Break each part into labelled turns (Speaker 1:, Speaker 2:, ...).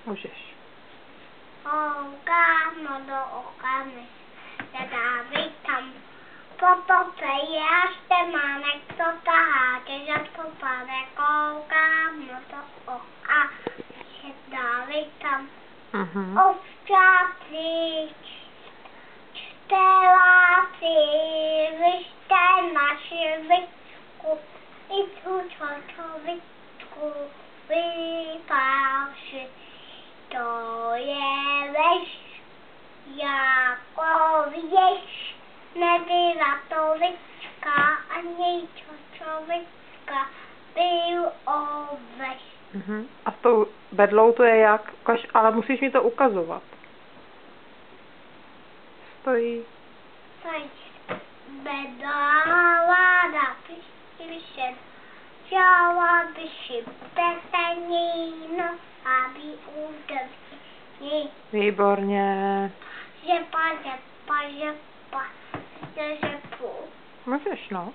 Speaker 1: Můžeš.
Speaker 2: Kámo do oka mi se dávej tam. Potoce ještě mánek to tahá, že to pade. Kámo do oka se dávej tam. Ovčáci, čteláci, vyšte naši vyčku, i tu čočovičku vypáši. To je lež, jako věž, nebyla to lička, ani čočovička, byl oveš.
Speaker 1: A s tou bedlou to je jak? Ale musíš mi to ukazovat. Stojí.
Speaker 2: Bedla láda, píše, žala byši peseníno, aby udrží.
Speaker 1: Výborně.
Speaker 2: Žepa, žepu.
Speaker 1: Můžeš, no.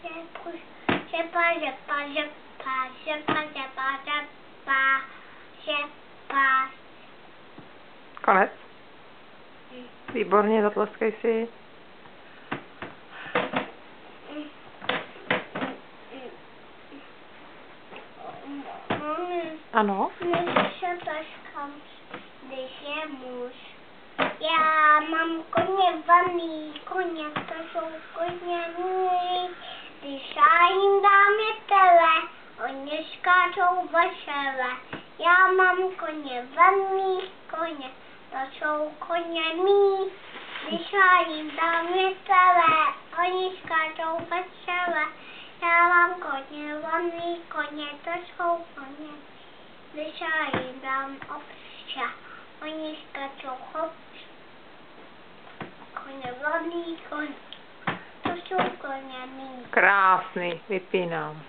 Speaker 2: Žepa.
Speaker 1: Konec. Výborně, zatleskej si. Ano?
Speaker 2: Než se taškám, když je muž. Já mám koně vaný, koně, to jsou koně mý. Když já jim dám je tele, oni skáčou vešele. Já mám koně vaný, koně, to jsou koně mý. Když já jim dám je tele, oni skáčou vešele. Já mám koně vaný, koně, to jsou koně. Když já jim dám ovce, oni skáčou hop. Koně vaný, koně, to jsou koně mý.
Speaker 1: Krásný, vypínám.